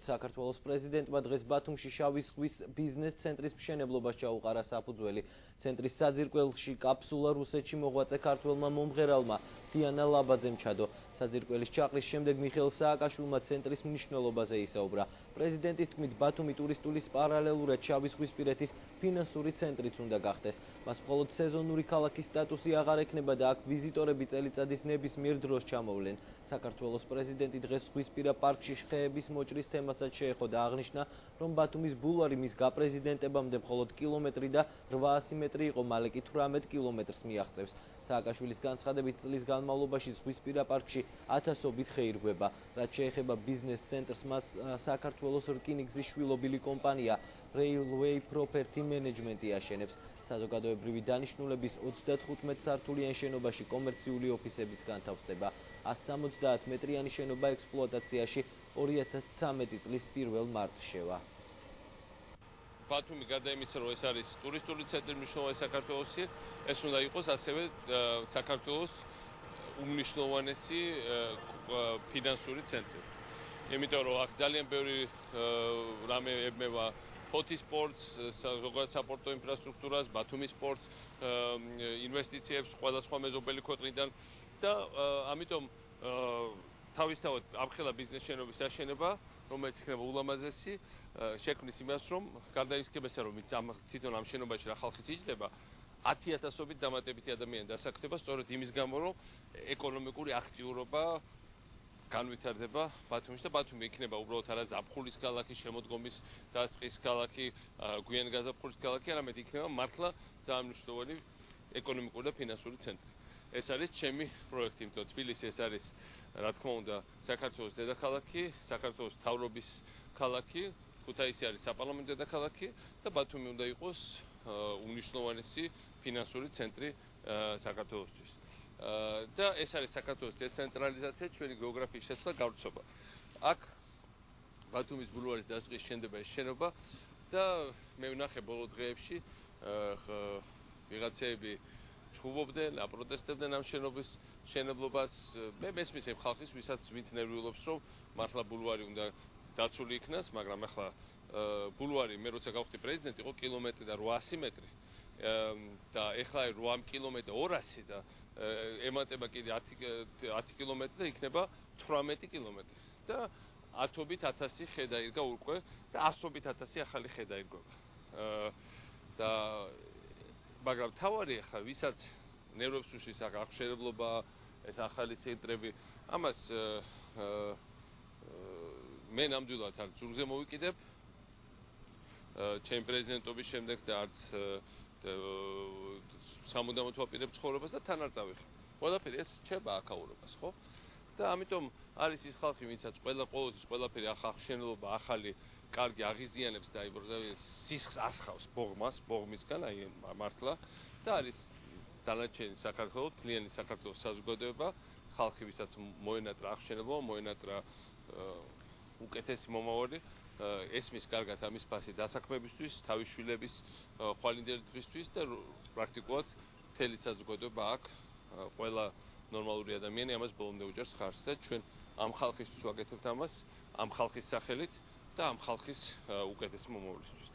საქართველოს პრეზიდენტმა დღეს ბათუმში შავი ზღვის ბიზნეს ცენტრის მშენებლობას ჩაუყარა საფუძველი. ცენტრის საძირკველში კაფსულა რუსეთში მოღვაწე ქართველმა მომღერალმა დიანა ლაბაძემ ჩადო. საძირკველის ჩაყრის შემდეგ მიხეილ სააკაშვილმა ცენტრის მნიშვნელობაზე ისაუბრა. პრეზიდენტის თქმით, ბათუმი ტურისტულის პარალელურად შავი ზღვისპირეთის ფინანსური ცენტრიც უნდა გახდეს. მას მხოლოდ სეზონური ქალაქის სტატუსი აღარ ექნება და აქ ვიზიტორები წელიწადის ნებისმიერ დროს ჩამოვლენ. საქართველოს პრეზიდენტი დღეს ზღვისპირა პარკში ხეების მოჭრის თემასაც შეეხო და აღნიშნა, რომ ბათუმის ბულვარი მის გაპრეზიდენტებამდე მხოლოდ კილომეტრი და 800 მეტრი იყო, მალე კი 18 კილომეტრს მიაღწევს. სააკაშვილის განცხადებით, წლის განმავლობაში ზღვისპირა პარკში 1000-ობით ხე ირღვება. რაც შეეხება ბიზნეს ცენტრს, მას საქართველოს რკინიგზის შვილობილი კომპანია Railway Property Management აშენებს. საზოგადოებრივი დანიშნულების 35 სართულიან შენობაში კომერციული ოფისების განთავსდება. 170 მეტრიანი შენობა ექსპლუატაციაში 2013 წლის 1 მარტს შევა. ბათუმი გარდა იმისა, რომ ეს არის ტურისტული ცენტრი მნიშვნელოვანი საქართველოსი, ეს უნდა იყოს ასევე საქართველოს უმნიშვნელოვანესი ფინანსური ცენტრი. იმიტომ რომ აქ ძალიან ბევრი რამე ებმევა ფოთის სპორტს, ზოგადად საპორტო ინფრასტრუქტურას, ბათუმის სპორტს, ინვესტიციებს სხვადასხვა მეზობელი ქვეყნიდან და ამიტომ თავისთავად ამხელა ბიზნეს შენობის აშენება, რომელიც იქნება ულამაზესი, შექმნის იმას, რომ გარდა ისკებისა, რომ თვითონ ამ შენობაში რა ხალხიც იჯდება, 10,000-ობით დამატებითი ადამიანი დასაქმდება, სწორედ იმის გამო, რომ ეკონომიკური აქტიურობა განვითარდება ბათუმში და ბათუმი იქნება უბრალოდ არა ზაფხულის ქალაქი, შემოდგომის და წყლის ქალაქი, გვიანი გაზაფხულის ქალაქი, არამედ იქნება მართლა ძალიან მნიშვნელოვანი ეკონომიკური და ფინანსური ცენტრი. ეს არის ჩემი პროექტი, იმიტომ თბილისი ეს არის, რა თქმა უნდა, საქართველოს დედაქალაქი, საქართველოს მთავრობის ქალაქი, ქუთაისი არის საპარლამენტო დედაქალაქი და ბათუმი უნდა იყოს უმნიშვნელოვანესი ფინანსური ცენტრი საქართველოსთვის. და ეს არის საქართველოს დეცენტრალიზაცია, ჩვენი გეოგრაფიის შეცვლა, გავრცობა. აქ ბათუმის ბულვარის დასაწყისში შენდება ეს შენობა და მე ვნახე ბოლო დღეებში ვიღაცები ჩხუბობდნენ, აპროტესტებდნენ ამ შენობის მშენებლობას. მე მესმის იმ ხალხის, ვინც ნერვიულობს, რომ მართლა ბულვარი უნდა დაცული იქნას, მაგრამ ახლა ბულვარი მე როცა გავხდი პრეზიდენტი, იყო კილომეტრი და 800 მეტრი. და ეხლა 8 კილომეტრი 200 და ემატება კიდე 10 კილომეტრი და იქნება 18 კილომეტრი. და 10-ობით 1000 ხე დაირგა უკვე და 100-ობით 1000 ახალი ხე დაირგვება. და მაგრამ თავარი ახლა ვისაც ნერვებს უშლის აღშენებლობა, ეს ახალი ცენტრები, ამას მე ნამდვილად აქ ზურგზე მოვიკიდებ ჩემი პრეზიდენტობის შემდეგ და არც სამუდამოდ ვაპირებ ცხოვრებას და თან არ წავიხი. ყველაფერი ეს რჩება აქაურობას, ხო? და ამიტომ არის ის ხალხი, ვინცაც ყოველთვის ყველაფერი ახალშენობა, ახალი კარგი აღიზიანებს და სისხლს ასხავს ბოღმისგან, აი მართლა და არის დანარჩენი საქართველოს, თლიანი საქართველოს საზოგადოება, ხალხი, ვისაც მოენატრა აღშენობა, მოენატრა უკეთესი მომავალი, ესმის კარგად ამის ფასი დასაქმებისთვის, თავის შვილების ხვალინდელი დღისთვის და პრაქტიკულად მთელი საზოგადოება აქ ყველა ნორმალური ადამიანი ამას ბოლომდე უჭერს ხარს და ჩვენ ამ ხალხისთვის ვაკეთებთ ამას, ამ ხალხის სახელით და ამ ხალხის უკეთესი მომავლისთვის.